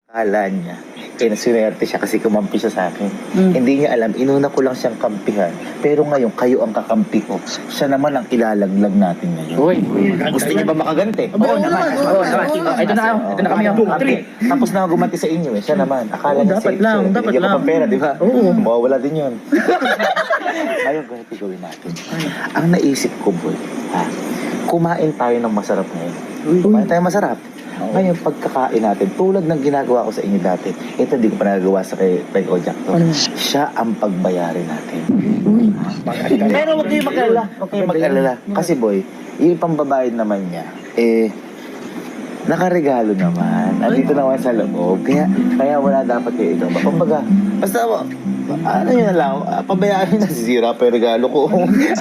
Akala niya, kaya nasunerte siya kasi kumampi siya sa akin. Hindi niya alam, inuna ko lang siyang kampihan. Pero ngayon, kayo ang kakampi ko. Siya naman ang ilalaglag natin ngayon. Uy, Gusto niya ba makaganti? Oo naman. Ito na kami ang kampi. Tapos na gumanti sa inyo eh. Siya naman. Akala niya dapat lang, dapat binigyan ko lang. pa pera, di ba? Oo. Mawawala din yun. Ngayon, ganito gawin natin. Ang naisip ko, boy, kumain tayo ng masarap ngayon. Kumain tayo masarap. Ngayon, pagkakain natin, tulad ng ginagawa ko sa inyo dati, ito hindi ko pa nagagawa sa kay Ojak to. Siya ang pagbayarin natin. Pero huwag kayong mag-alala. Huwag kayong mag-alala. Kasi boy, yung pambabayad naman niya, nakaregalo naman. Andito naman sa loob. Kaya wala dapat kayo ito. Kumbaga, basta, ano yun na lang, pabayaan nyo na sisira pa yung regalo ko.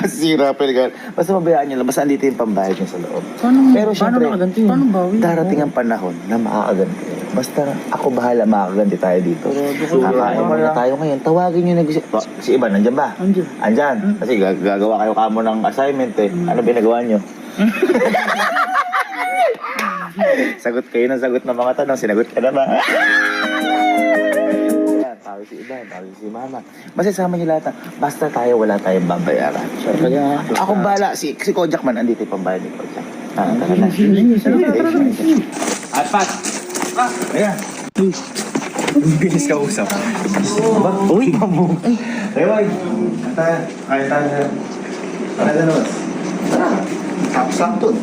Sisira pa yung regalo. Basta pabayaan nyo lang, basta andito yung pambayad nyo sa loob. Pero syempre, darating ang panahon na makakaganti. Basta ako bahala, makakaganti tayo dito. Kakain muna tayo ngayon. Tawagin nyo na si Iban, nandyan ba? Andyan. Kasi gagawa kayo kamo ng assignment eh. Ano binagawa nyo? Sagot kayo ng sagot ng mga tanong. Sinagot ka na ba? Tawag si Iban, tawag si Mama. Masasama niyo lahat. Basta tayo, wala tayong babayaran. Kaya akong bahala. Si Kojak man, andito yung pambayad ni Kojak. Tara na. Pat! Ayan. Bilis ka usap. Uy! Ewan. Kaya tayo. Kaya tayo. Sakto.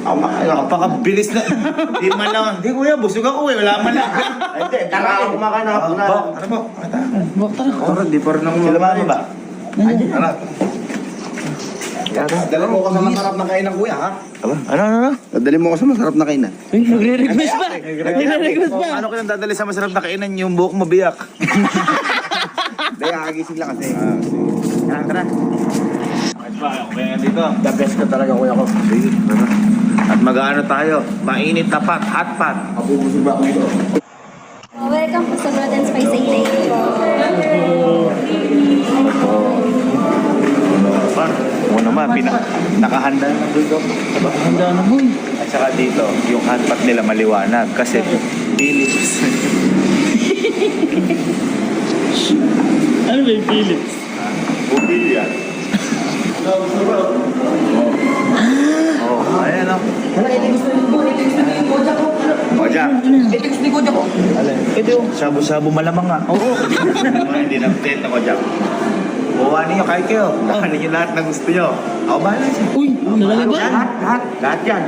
Napakabilis na. Hindi man lang. Hindi kuya, busog ako eh. Wala man lang. Hindi, tara ako kumakain ako. Ano po? Tara, di pa rin ako. Sila mama ba? Tara. Dali mo ako sa masarap na kainan kuya ha? Ano? Dali mo ako sa masarap na kainan. Nagre-request pa. Nagre-request pa. Ano ko nang dadali sa masarap na kainan yung buhok mo biyak? Dahil kakagising lang kasi. Tara. Kaya dito. The best ka talaga kuya ko. Sige, tara. At mag-ano tayo? Mainit na pat, hot pot. Mabubusog ba ako ito? Welcome po sa Blood and Spice Day. Oo naman, nakahanda na dito. Handa na boy. At saka dito, yung hot pot nila maliwanag kasi Philips. Ano ba yung Philips? Bumili yan. Ayan o. Kojak. Ito yung shabu-shabu malamang nga. Oo. Hindi na update na Kojak. Buwa ninyo kahit kayo. Dakanin nyo lahat na gusto nyo. Ako bahala siya. Uy, talaga ba? Lahat yan.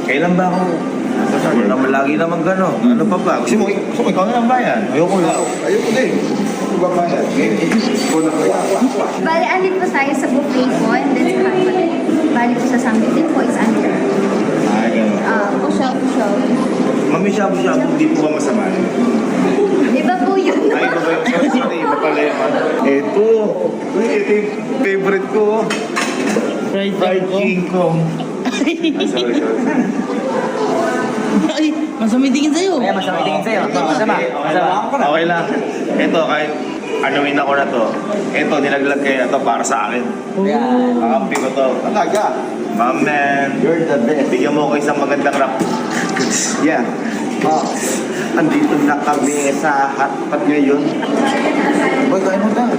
Kailan ba ako? Wala naman lagi naman gano'n. Ano pa ba? Gusto mo ikaw na lang bayan? Ayoko lang. Ayoko din. Ano ba ba yan? Bali, andit po tayo sa buffet po and then sa hotpot. Bali po sa sambitin po is under. Pushaw. Mami, shabu-shabu, hindi po ba masama? Iba po yun. Ay, iba ba yung sorry, iba pala yung ito. Ito yung favorite ko. Fried King Kong. Sorry. Ay, masama tingin sa'yo. Masama. Okay lang. Ito, kahit anuin ako na to. Ito, nilaglag kayo na to para sa akin. Kakampi ko to. Talaga. Man, You're the best. bigyan mo ko isang magandang rap. Yeah. Andito na kami sa hotpot ngayon. Boy, kain mo tayo.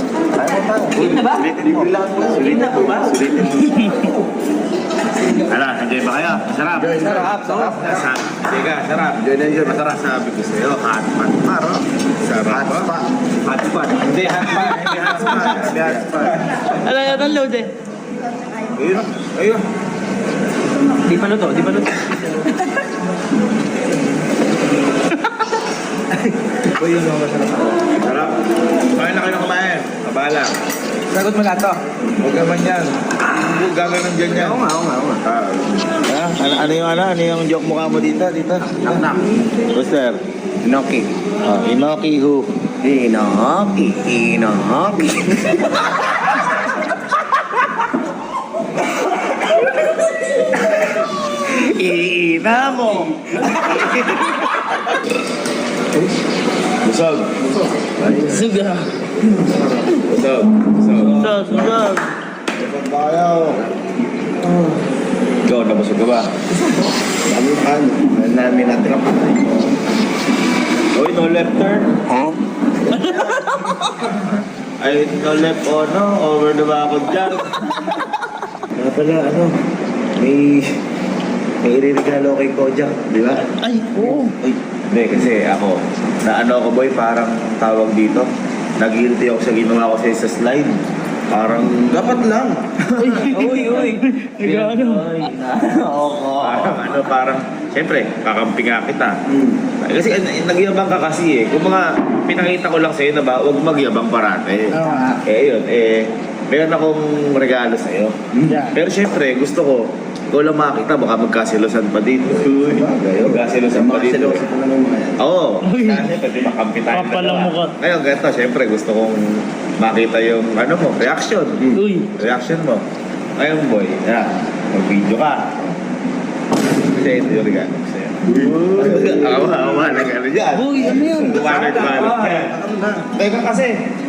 Sulit na ba? Sulitin mo. Sulitin na po ba? Sulitin mo. Ano, enjoy ba kayo? Masarap. Sarap. Sige, sarap. Masarap sabi ko sa'yo. Hot pot. Paro. Sarap. Hot pot. Hindi hot pot. Ala, ang load eh. Ayun. Di pa luto. Uy, yun ang masarap. Sarap. Kumain na kayo ng kumain. Kabala. Sagot mo na to. Huwag naman yan. Huwag gagawin dyan yan. Oo nga. Ano yung joke mukha mo dito? Knock. Buster. Inoki. Inoki who? Inoki. Iina mo! Busog. Suga. Busog. Suga. Ikaw, nabusog ka ba? Namin natin. Uy, no left turn. Ay, no left o no, over the bakod dyan. Kaya pala, may iririgalo kay Kojak, di ba? Ay, oo. Uy, hindi, kasi ako, ako boy, parang tawag dito, nag-guilty ako sa ginawa ko sa slide. Parang, dapat lang. Uy. Parang, siyempre, kakampi nga kita. Kasi nagyabang ka kasi Kung mga pinakita ko lang sa'yo na ba, huwag magyabang parate. Yun, meron akong regalo sa'yo. Pero siyempre, gusto ko, ikaw lang makakita, baka magkasilosan pa dito. Magkasilosan pa dito. Oo. Kasi pwede makampi tayo. Papalang mukha. Ngayon, ganito, siyempre, gusto kong makita yung, reaction. Reaction mo. Ngayon, boy, mag-video ka. Kasi ito yung regalo ko sa'yo. Awa, nag-ano dyan. Uy, ano yan? Tumanay. Teka kasi.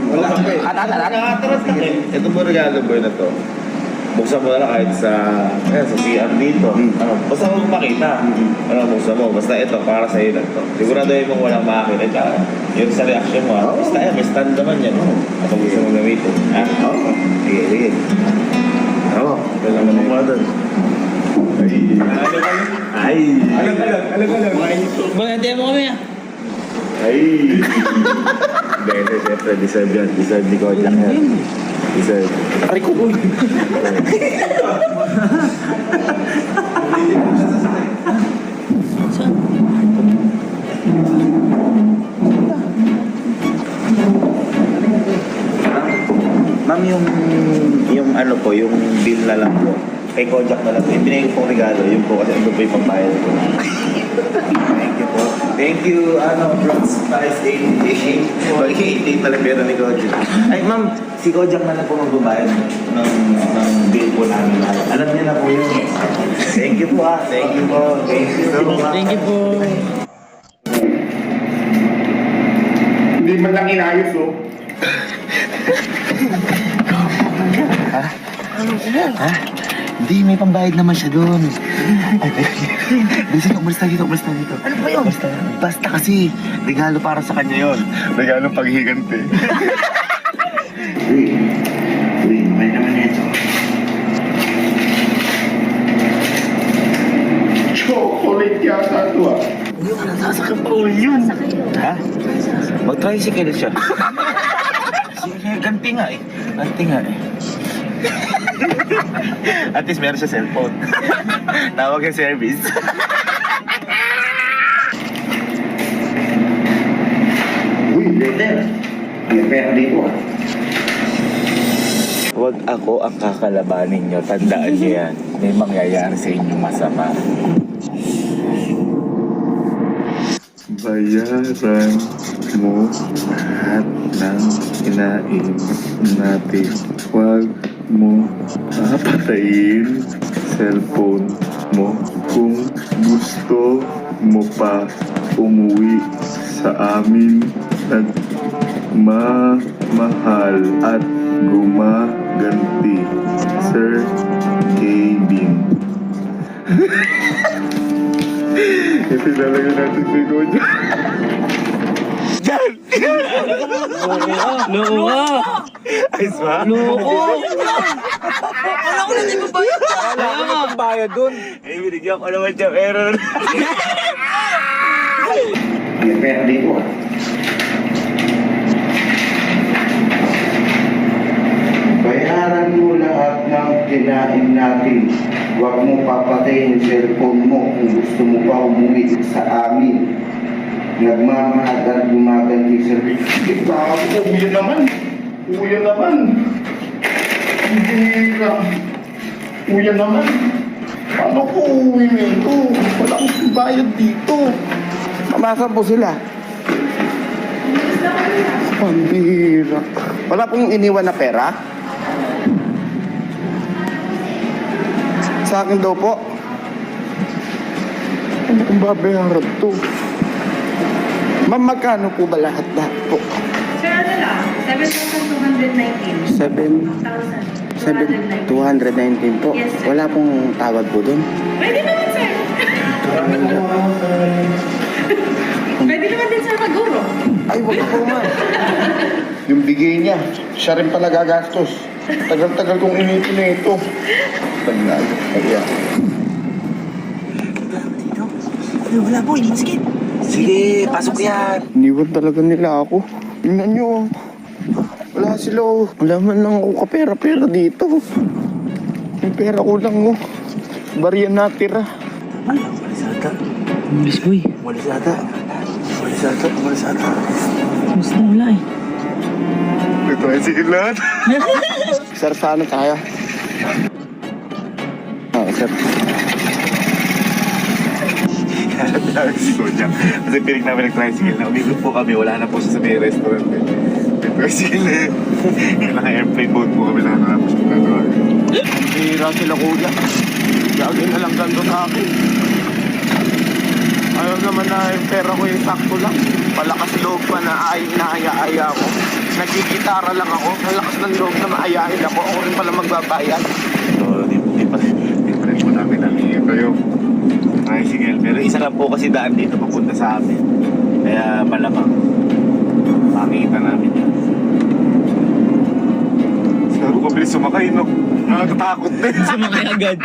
Wala ka eh. Nakatarat ka eh. Ito mo regalo boy na to. Buksan mo na lang kahit sa CR dito. Basta mo makita. Buksan mo. Basta ito, para sa'yo lang to. Siguraduhin mong walang makakita. Yung sa reaction mo. Basta may stand naman yan. Kapag gusto mo gamitin. Sige. Oo. Kailangan mo mga doon. Ay. Alag. Bagay mo kami Ay! Bese, siyempre, deserve yan. Deserve ni Kojak yan. Deserve. Aray ko! Ma'am, yung ano po, yung bill na lang po. Kay Kojak na lang. Yung binigay pong regalo, yun po kasi ano po yung pambayad ko. Thank you po. Thank you, Brooks, Paris 88. Mag-88 pala pera ni Kojak. Ay, ma'am, si Kojak na lang po magbabayad ng bill po namin. Alam niya na po yun. Thank you po Thank you po. Thank you so much. Thank you po. Hindi man lang inayos, oh. Hindi, may pambayad naman siya doon. Sige, umalis na dito. Ano ba yun? Basta kasi, regalo para sa kanya yon. Regalo paghigante. Uy, may naman ito. Chocolate yata ito, ah. Sasakyan pa ulit yun. Ha? Mag-tricycle siya. Sige, ganti nga eh. At least meron siya cellphone. Tawag yung service. Uy, letter. May pera dito, ah. Huwag ako ang kakalabanin nyo. Tandaan nyo yan. May mangyayari sa inyo masama. Bayaran mo lahat ng kinain natin. Huwag mo papatayin cellphone mo. Kung gusto mo pa umuwi sa amin, nagmamahal at gumaganti, Sir Kevin. Ito talaga natin si Kojo. Diyan! Loko ka. Ayos ba? Loko. Wala ko na di ba bayad ka? Wala akong bayad dun. Eh, binigyan ko naman siya meron. May pera dito, ah. Bayaran mo lahat ng kinain natin. Huwag mo papatayin yung cellphone mo kung gusto mo pa umuwi sa amin. Nagmamahal at gumaganti sa Uyan naman. Hindi ka. Uyan naman. Paano ko uwi nito? Wala akong bayad dito. Mamasan po sila. Pambira. Wala pong iniwan na pera? Sa akin daw po. Ano kung babayaran to? Ma'am, magkano po ba lahat po? Sir, ano lang? 7,219. 219 po. Yes, sir. Wala pong tawad po doon. Pwede naman, sir. Pwede naman din, sir, mag-go. Ay, wag po man. Yung bigay niya, siya rin pala gagastos. Tagal-tagal kong inipin na ito. Tagal. Ayan. Wala boy, sige. Sige, pasok yan. Iniwan talaga nila ako. Tingnan nyo. Wala sila oh. Wala man lang ako kapera-pera dito. May pera ko lang oh. Bariya natira. Walis ata. Umalis boy. Walis ata. Walis ata. Walis ata. Mas na wala eh. Ito ay sige lahat. Sir, saan tayo? Sir. Kasi pinig namin nag-tricycle na umikot po kami, wala na po siya sa may restaurant. Nag-tricycle na yun. Naka-airplane mode po kami nakakapos po na ito. Hira sila kuya. Lagi na lang ganito sa akin. Ayaw naman na yung pera ko yung sakto lang. Palakas loob pa na naaya-aya ako. Nagkikitara lang ako. Malakas ng loob na maayahin ako. Ako rin pala magbabayad. So, di pa rin po namin namin yung tricycle. Pero isa lang po kasi daan dito papunta sa amin. Kaya malamang makikita namin yan. Siguro ko bilis sumakay, no? Nakakatakot din. Sumakay agad.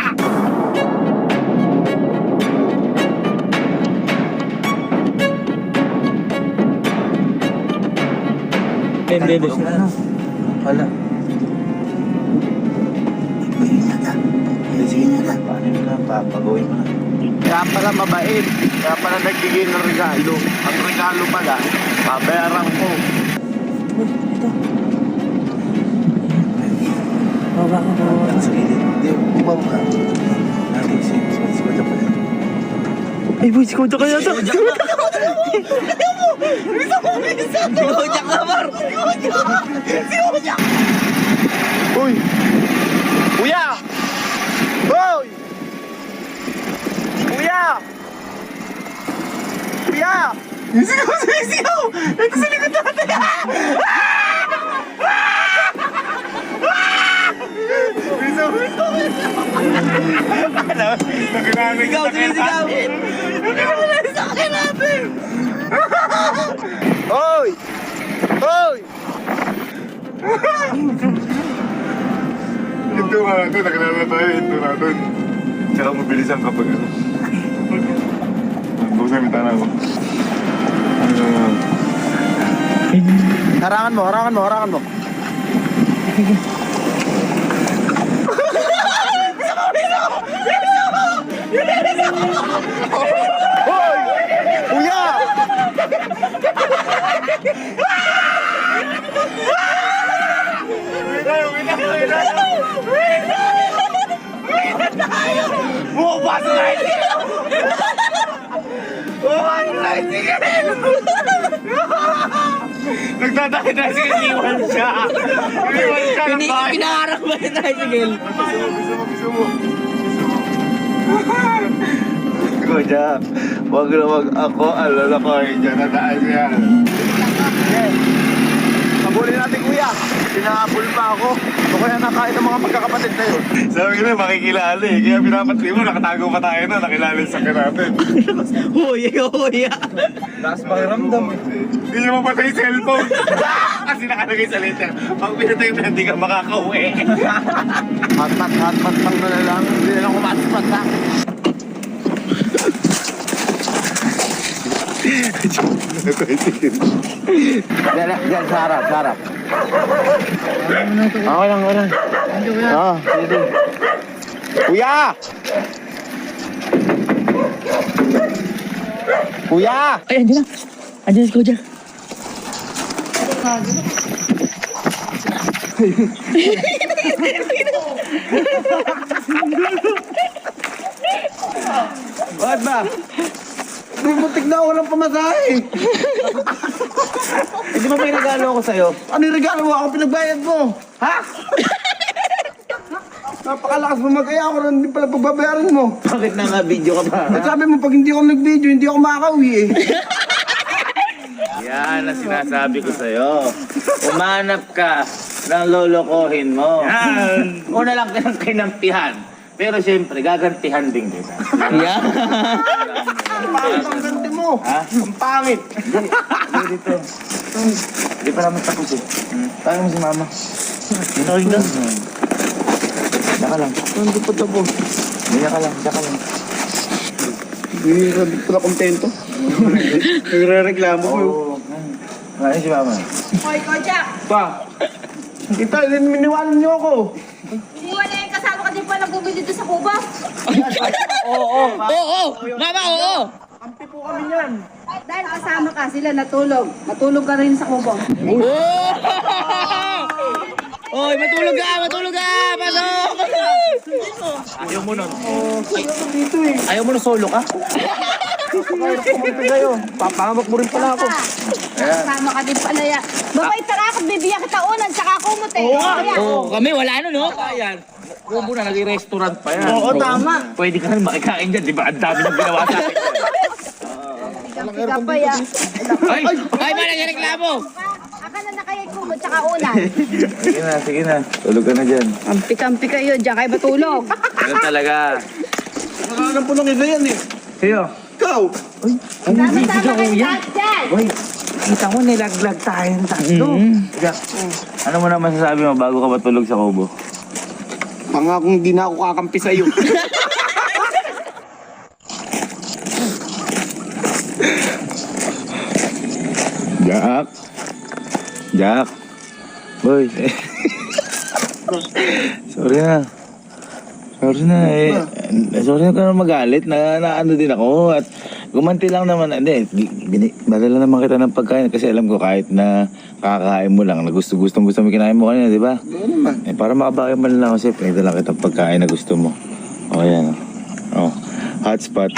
Bebe. Wala. Sige na. Paano yun na? Papagawin mo na. Kaya pala mabait. Kaya pala nagbigay ng regalo. Ang regalo pala, babayaran ko. Baba ka, baba. Sige, hindi. Bumang ka. Natin si Kodja pala. Ay boy, si Kodja kaya to. Si Kodja ka, Mar. Uy! Kuya! Hoy! Kuya! Kuya! Sigaw! Ito sa likod natin! Sigaw, sumisigaw. Hoy! Hoy! Ito nga natin, nakilala tayo, ito natin. Tsaka mabilisan kapag ano. Ang sa mitana ko. Harangan mo, harangan mo, harangan mo. Hoy! Kuya! Bukas na Nagdadaki na sige, iwan siya. Iwan siya ng bahay. Pinaharap ba yung tricycle? Gusto mo. Kodja, wag na wag ako, alala ko, dyan na daan yan. Habulin natin kuya. Pinahabol pa ako. Ito kaya nakain ng mga magkakapatid na yun. Sabi ko na, makikilala eh. Kaya pinapatli mo, nakatago pa tayo na, nakilala sa akin natin. Huya. Lakas pakiramdam. Hindi niya mapatay yung cellphone. Kasi nakalagay sa letter. Pag pinatay mo, hindi ka makakauwi. Hatpat lang na lang. Hindi na lang kumaspat ha. Diyan, sa harap, sa harap. Okay lang, okay lang. Oo, sige. Kuya! Kuya! Ay, andyan na. Andyan si Kodja. Bakit ba? Butik na ako ng pamasahe. Hindi ba may regalo ako sa'yo? Ano yung regalo mo? Ako pinagbayad mo. Ha? Napakalakas mo mag-aya ako na hindi pala pagbabayaran mo. Bakit naka-video ka ba? At sabi mo, pag hindi ako nag-video, hindi ako makakauwi eh. Yan ang sinasabi ko sa'yo. Umanap ka ng lolokohin mo. Yan! Una lang ka ng kinampihan. Pero siyempre, gagantihan din kita. Yeah. Ang pangit ang ganti mo. Ha? Ang pangit. Dito. Hindi pa naman tapos eh. Tayo mo si mama. Tawag na. Diyan ka lang. Hindi pa tapos. Diyan ka lang. Hindi pala kontento. Nagre-reklamo ko. Oo. Ngayon si mama. Hoy, Kojak! Pa! Kita, miniwanan niyo ako. Hindi wala yung kasama ka din pala bumili dito sa Cuba. Oo. Oo! Mama, oo! Kampi po kami niyan. Dahil kasama ka sila natulog. Matulog ka rin sa Cuba. Oy, matulog ka! Pasok! Ayaw mo nun. Dito eh. Ayaw mo nun solo ka? Kumunta kayo. Papangamak mo rin pala ako. Kasama ka din pala yan. Babay, tara ako, bibigyan kita unan, tsaka kumot eh. Oh, kami wala ano, no? Ayan. Kubo na, naging restaurant pa yan. Oo, tama. Pwede ka rin makikain dyan, di ba? Ang dami ng ginawa sa akin. Ika pa yan. Ay! Ay, ba nagreklamo? Aka na kaya kumot, tsaka unan. Sige na. Tulog ka na dyan. Kampi-kampi kayo, diyan kayo matulog. Ganun talaga. Nakakanan po ng iba yan eh. Siyo. Ikaw! Sama-sama kayo lahat dyan. Uy, kita mo nilaglag tayong tatlo. Sige. Ano mo naman sasabi mo bago ka matulog sa kubo? Pangakong di na ako kakampi sa'yo. Jack. Boy. Sorry na. Sorry na ka na magalit. Ano din ako. At gumanti lang naman. Hindi, madala naman kita ng pagkain. Kasi alam ko kahit na kakain mo lang, na gusto mo kinain mo kanina, di ba? Oo naman. Para makabaki man lang kasi pinagdala kita ng pagkain na gusto mo. O, yan. O, hotspot.